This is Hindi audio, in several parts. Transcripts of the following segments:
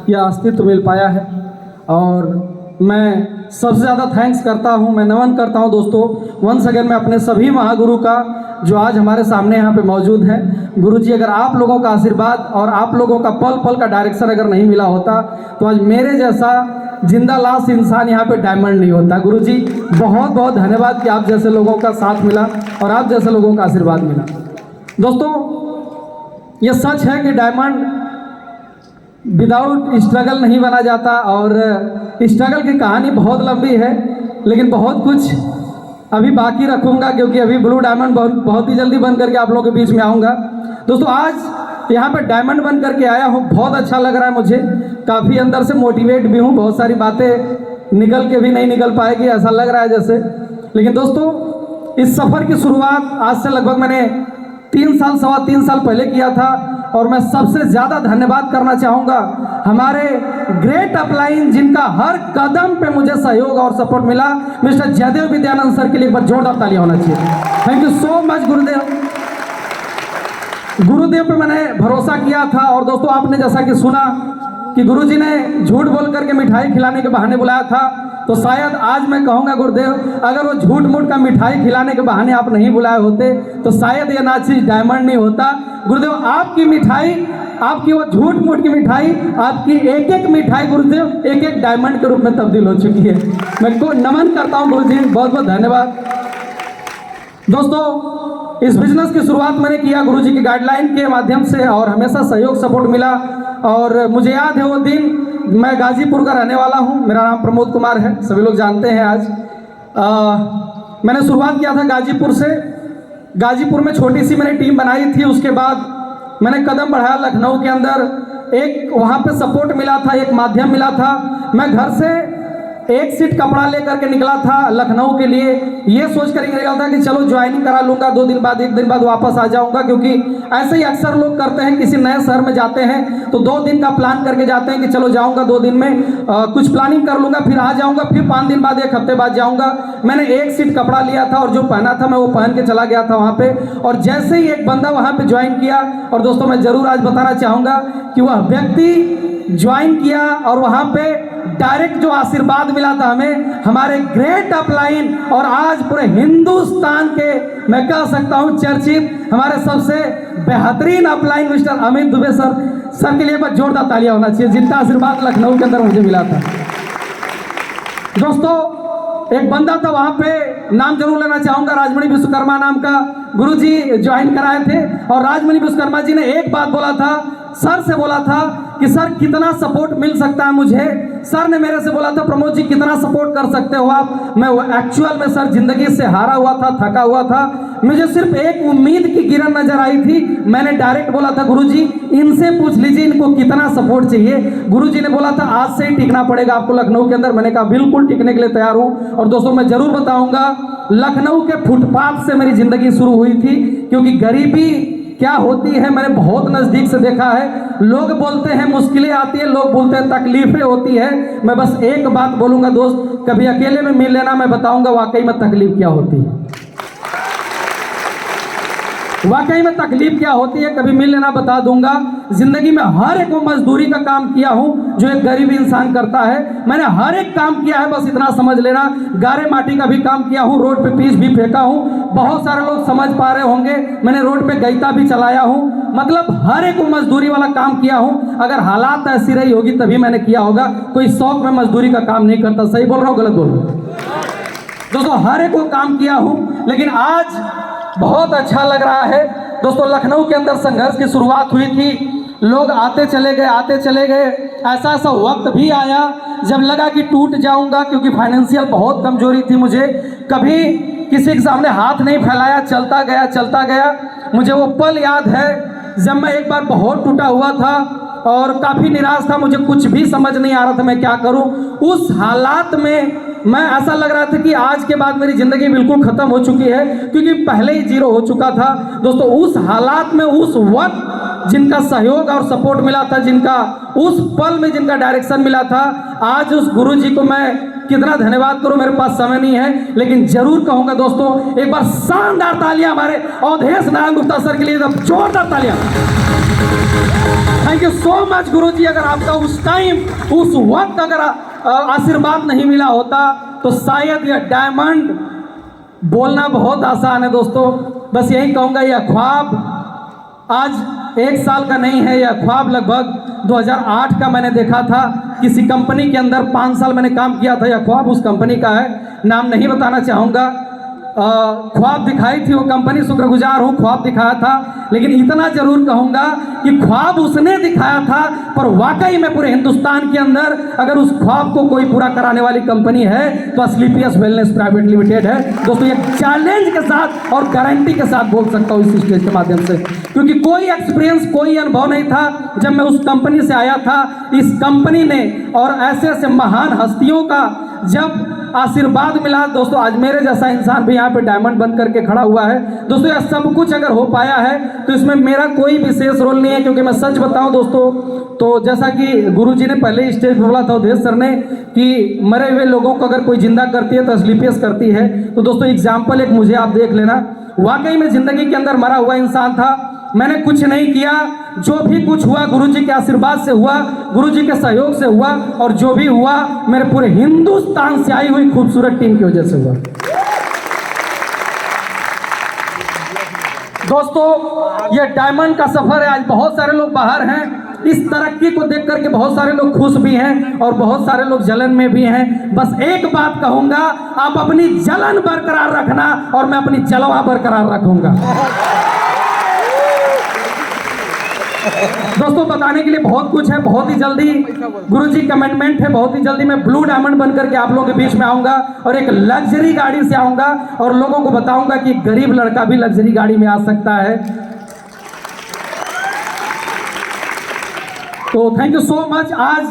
यह अस्तित्व मिल पाया है। और मैं सबसे ज़्यादा थैंक्स करता हूं, मैं नमन करता हूं दोस्तों वंस अगेन मैं अपने सभी महागुरु का जो आज हमारे सामने यहाँ पे मौजूद हैं। गुरुजी, अगर आप लोगों का आशीर्वाद और आप लोगों का पल पल का डायरेक्शन अगर नहीं मिला होता तो आज मेरे जैसा जिंदा लाश इंसान यहाँ पे डायमंड नहीं होता। गुरुजी बहुत बहुत धन्यवाद कि आप जैसे लोगों का साथ मिला और आप जैसे लोगों का आशीर्वाद मिला। दोस्तों ये सच है कि डायमंड विदाउट स्ट्रगल नहीं बना जाता और स्ट्रगल की कहानी बहुत लंबी है, लेकिन बहुत कुछ अभी बाकी रखूंगा क्योंकि अभी ब्लू डायमंड बहुत ही जल्दी बन करके आप लोगों के बीच में आऊँगा। दोस्तों आज यहाँ पे डायमंड बन करके आया हूँ, बहुत अच्छा लग रहा है मुझे, काफ़ी अंदर से मोटिवेट भी हूँ, बहुत सारी बातें निकल के भी नहीं निकल पाएगी ऐसा लग रहा है जैसे। लेकिन दोस्तों इस सफ़र की शुरुआत आज से लगभग मैंने 3 साल पहले किया था और मैं सबसे ज़्यादा धन्यवाद करना चाहूँगा हमारे ग्रेट अपलाइन जिनका हर कदम पे मुझे सहयोग और सपोर्ट मिला। मिस्टर जयदेव विद्यानंद सर के लिए एक बार जोरदार तालियां होना चाहिए। थैंक यू सो मच गुरुदेव। गुरुदेव पे मैंने भरोसा किया था और दोस्तों आपने जैसा कि सुना कि गुरुजी ने झूठ बोल करके मिठाई खिलाने के बहाने बुलाया था, तो शायद आज मैं कहूँगा गुरुदेव अगर वो झूठ मूठ का मिठाई खिलाने के बहाने आप नहीं बुलाए होते तो शायद ये ना चीज डायमंड नहीं होता। गुरुदेव आपकी मिठाई, आपकी वो झूठ मूठ की मिठाई, आपकी एक एक मिठाई गुरुदेव एक एक डायमंड के रूप में तब्दील हो चुकी है। मैं को नमन करता हूँ गुरुजी, बहुत बहुत धन्यवाद। दोस्तों इस बिजनेस की शुरुआत मैंने किया गुरुजी की गाइडलाइन के माध्यम से और हमेशा सहयोग सपोर्ट मिला। और मुझे याद है वो दिन, मैं गाजीपुर का रहने वाला हूँ, मेरा नाम प्रमोद कुमार है, सभी लोग जानते हैं। आज मैंने शुरुआत किया था गाजीपुर से। गाजीपुर में छोटी सी मैंने टीम बनाई थी, उसके बाद मैंने कदम बढ़ाया लखनऊ के अंदर। एक वहाँ पे सपोर्ट मिला था, एक माध्यम मिला था। मैं घर से एक सीट कपड़ा लेकर के निकला था लखनऊ के लिए, ये सोच कर निकला था कि चलो ज्वाइनिंग करा लूँगा, 2 दिन बाद 1 दिन बाद वापस आ जाऊँगा, क्योंकि ऐसे ही अक्सर लोग करते हैं, किसी नए शहर में जाते हैं तो 2 दिन का प्लान करके जाते हैं कि चलो जाऊँगा 2 दिन में कुछ प्लानिंग कर लूँगा, फिर आ जाऊँगा, फिर 5 दिन बाद 1 हफ्ते बाद जाऊँगा। मैंने एक सीट कपड़ा लिया था और जो पहना था मैं वो पहन के चला गया था वहाँ पे। और जैसे ही एक बंदा वहाँ पे ज्वाइन किया, और दोस्तों मैं ज़रूर आज बताना चाहूँगा कि वह व्यक्ति ज्वाइन किया और वहाँ पे डायरेक्ट जो आशीर्वाद मिला था हमें हमारे ग्रेट अपलाइन और आज पूरे हिंदुस्तान के मैं कह सकता हूँ चर्चित हमारे सबसे बेहतरीन upline mister Amit Dubey sir के लिए बस जोरदार तालियां होना चाहिए, जिनका आशीर्वाद लखनऊ के अंदर मुझे मिला था। दोस्तों एक बंदा था वहाँ पे, नाम जरूर लेना चाहूँगा, राजमणि विश्वकर्मा नाम का गुरुजी ज्वाइन कराए थे। और राजमणि विश्वकर्मा जी ने एक बात बोला था, सर से बोला था कि सर कितना सपोर्ट मिल सकता है मुझे। सर ने मेरे से बोला था प्रमोद जी कितना सपोर्ट कर सकते हो आप। मैं एक्चुअल में सर जिंदगी से हारा हुआ था, थका हुआ था, मुझे सिर्फ एक उम्मीद की किरण नजर आई थी। मैंने डायरेक्ट बोला था गुरुजी इनसे पूछ लीजिए इनको कितना सपोर्ट चाहिए। गुरुजी ने बोला था आज से ही टिकना पड़ेगा आपको लखनऊ के अंदर। मैंने कहा बिल्कुल टिकने के लिए तैयार हूँ। और दोस्तों मैं जरूर बताऊंगा लखनऊ के फुटपाथ से मेरी जिंदगी शुरू हुई थी, क्योंकि गरीबी क्या होती है मैंने बहुत नजदीक से देखा है। लोग बोलते हैं मुश्किलें आती है, लोग बोलते हैं तकलीफें होती है। मैं बस एक बात बोलूंगा दोस्त, कभी अकेले में मिल लेना, मैं बताऊंगा वाकई में तकलीफ क्या होती है, वाकई में तकलीफ क्या होती है, कभी मिल लेना, बता दूंगा। जिंदगी में हर एक वो मजदूरी का काम किया हूं जो एक गरीब इंसान करता है। मैंने हर एक काम किया है, बस इतना समझ लेना। गारे माटी का भी काम किया हूं, रोड पे पीस भी फेंका हूं। बहुत सारे लोग समझ पा रहे होंगे मैंने रोड पे गईता भी चलाया हूं। मतलब हर एक वो मजदूरी वाला काम किया हूं। अगर हालात ऐसी रही होगी तभी मैंने किया होगा, कोई शौक में मजदूरी का काम नहीं करता। सही बोल रहा हूँ गलत बोल रहा हूँ दोस्तों? हर एक वो काम किया हूं। लेकिन आज बहुत अच्छा लग रहा है दोस्तों। लखनऊ के अंदर संघर्ष की शुरुआत हुई थी, लोग आते चले गए, आते चले गए। ऐसा ऐसा वक्त भी आया जब लगा कि टूट जाऊंगा, क्योंकि फाइनेंशियल बहुत कमजोरी थी मुझे। कभी किसी के सामने हाथ नहीं फैलाया, चलता गया चलता गया। मुझे वो पल याद है जब मैं एक बार बहुत टूटा हुआ था और काफ़ी निराश था, मुझे कुछ भी समझ नहीं आ रहा था मैं क्या करूं। उस हालात में मैं ऐसा लग रहा था कि आज के बाद मेरी ज़िंदगी बिल्कुल ख़त्म हो चुकी है, क्योंकि पहले ही 0 हो चुका था। दोस्तों उस हालात में उस वक्त जिनका सहयोग और सपोर्ट मिला था, जिनका उस पल में जिनका डायरेक्शन मिला था, आज उस गुरुजी को मैं कितना धन्यवाद करूं, मेरे पास समय नहीं है, लेकिन जरूर कहूंगा दोस्तों, एक बार शानदार तालियां हमारे अवधेश नारायण गुप्ता सर के लिए, जोरदार तालियां। थैंक यू सो मच गुरुजी। अगर आपका उस टाइम उस वक्त अगर आशीर्वाद नहीं मिला होता तो शायद यह डायमंड बोलना बहुत आसान है दोस्तों। बस यही कहूंगा, यह ख्वाब आज 1 साल का नहीं है, यह ख्वाब लगभग 2008 का मैंने देखा था। किसी कंपनी के अंदर 5 साल मैंने काम किया था। यह ख्वाब उस कंपनी का है, नाम नहीं बताना चाहूँगा। ख्वाब दिखाई थी वो कंपनी, शुक्रगुजार हूँ, ख्वाब दिखाया था। लेकिन इतना जरूर कहूँगा कि ख्वाब उसने दिखाया था, पर वाकई में पूरे हिंदुस्तान के अंदर अगर उस ख्वाब को कोई पूरा कराने वाली कंपनी है तो एस्क्लेपियस वेलनेस प्राइवेट लिमिटेड है दोस्तों। ये चैलेंज के साथ और गारंटी के साथ बोल सकता हूँ इस स्टेज के माध्यम से, क्योंकि कोई एक्सपीरियंस, कोई अनुभव नहीं था जब मैं उस कंपनी से आया था। इस कंपनी ने और ऐसे ऐसे महान हस्तियों का जब आशीर्वाद मिला दोस्तों, आज मेरे जैसा इंसान भी यहाँ पे डायमंड बन करके खड़ा हुआ है दोस्तों। यह सब कुछ अगर हो पाया है तो इसमें मेरा कोई विशेष रोल नहीं है, क्योंकि मैं सच बताऊं दोस्तों, तो जैसा कि गुरुजी ने पहले ही स्टेज पर बोला था अवधेश सर ने कि मरे हुए लोगों को अगर कोई जिंदा करती है तो एस्क्लेपियस करती है। तो दोस्तों एग्जाम्पल एक मुझे आप देख लेना, वाकई में जिंदगी के अंदर मरा हुआ इंसान था। मैंने कुछ नहीं किया, जो भी कुछ हुआ गुरुजी के आशीर्वाद से हुआ, गुरुजी के सहयोग से हुआ, और जो भी हुआ मेरे पूरे हिंदुस्तान से आई हुई खूबसूरत टीम की वजह से हुआ। दोस्तों ये डायमंड का सफर है। आज बहुत सारे लोग बाहर हैं, इस तरक्की को देख करके बहुत सारे लोग खुश भी हैं और बहुत सारे लोग जलन में भी हैं। बस एक बात कहूंगा, आप अपनी जलन बरकरार रखना और मैं अपनी जलवा बरकरार रखूंगा। दोस्तों बताने के लिए बहुत कुछ है, बहुत ही जल्दी गुरुजी कमिटमेंट है, बहुत ही जल्दी मैं ब्लू डायमंड बनकर के आप लोगों के बीच में आऊंगा और एक लग्जरी गाड़ी से आऊंगा और लोगों को बताऊंगा कि गरीब लड़का भी लग्जरी गाड़ी में आ सकता है। तो थैंक यू सो मच। आज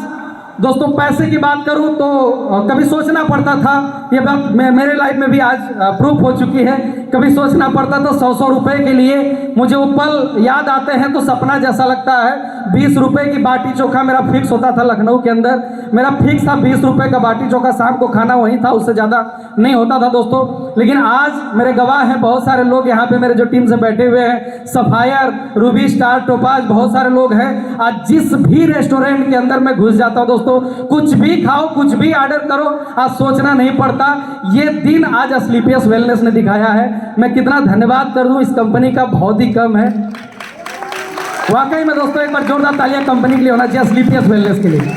दोस्तों पैसे की बात करूं तो कभी सोचना पड़ता था, ये बात मेरे लाइफ में भी आज प्रूफ हो चुकी है। कभी सोचना पड़ता था 100 रुपए के लिए, मुझे वो पल याद आते हैं तो सपना जैसा लगता है। 20 रुपए की बाटी चोखा मेरा फिक्स होता था लखनऊ के अंदर, मेरा फिक्स था 20 रुपए का बाटी चोखा, शाम को खाना वहीं था, उससे ज़्यादा नहीं होता था दोस्तों। लेकिन आज मेरे गवाह हैं बहुत सारे लोग यहाँ पे मेरे जो टीम से बैठे हुए हैं, सफायर, रूबी स्टार, टोपाज, बहुत सारे लोग हैं। आज जिस भी रेस्टोरेंट के अंदर मैं घुस जाता हूँ दोस्तों, कुछ भी खाओ, कुछ भी ऑर्डर करो, आज सोचना नहीं पड़ता। ये दिन आज एस्क्लेपियस वेलनेस ने दिखाया है। मैं कितना धन्यवाद कर दूं इस कंपनी का, बहुत ही कम है वाकई में दोस्तों। एक बार जोरदार तालियां कंपनी के लिए होना चाहिए, एस्क्लेपियस वेलनेस के लिए।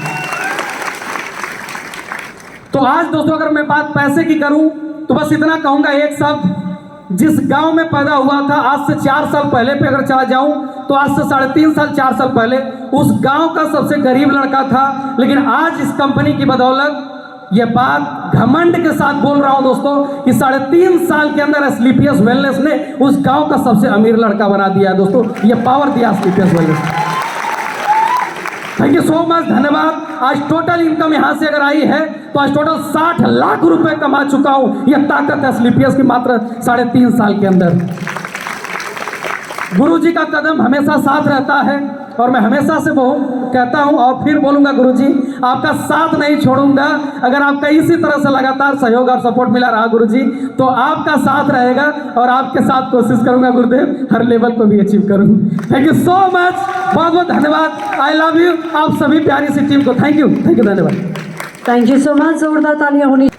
तो आज दोस्तों अगर मैं बात पैसे की करूं तो बस इतना कहूंगा एक शब्द, जिस गांव में पैदा हुआ था आज से 4 साल पहले पे अगर चला जाऊं तो आज से 3.5 साल 4 साल पहले उस गांव का सबसे गरीब लड़का था। लेकिन आज इस कंपनी की बदौलत, ये बात घमंड के साथ बोल रहा हूं दोस्तों, कि 3.5 साल के अंदर एस्क्लेपियस वेलनेस ने उस गांव का सबसे अमीर लड़का बना दिया दोस्तों। ये पावर दिया Asclepius wellness. Thank you so much, धन्यवाद। आज टोटल इनकम यहां से अगर आई है तो आज टोटल 60 लाख रुपए कमा चुका हूं। यह ताकत है एस्क्लेपियस की मात्र 3.5 साल के अंदर। गुरुजी का कदम हमेशा साथ रहता है और मैं हमेशा से वो कहता हूं और फिर बोलूंगा, गुरुजी आपका साथ नहीं छोड़ूंगा। अगर आपका इसी तरह से लगातार सहयोग और सपोर्ट मिला रहा गुरुजी, तो आपका साथ रहेगा और आपके साथ कोशिश करूंगा गुरुदेव हर लेवल को भी अचीव करूं। थैंक यू सो मच, बहुत बहुत धन्यवाद। आई लव यू आप सभी प्यारी सी टीम को। थैंक यू, धन्यवाद। Thank you so much. जोरदार तालियां होनी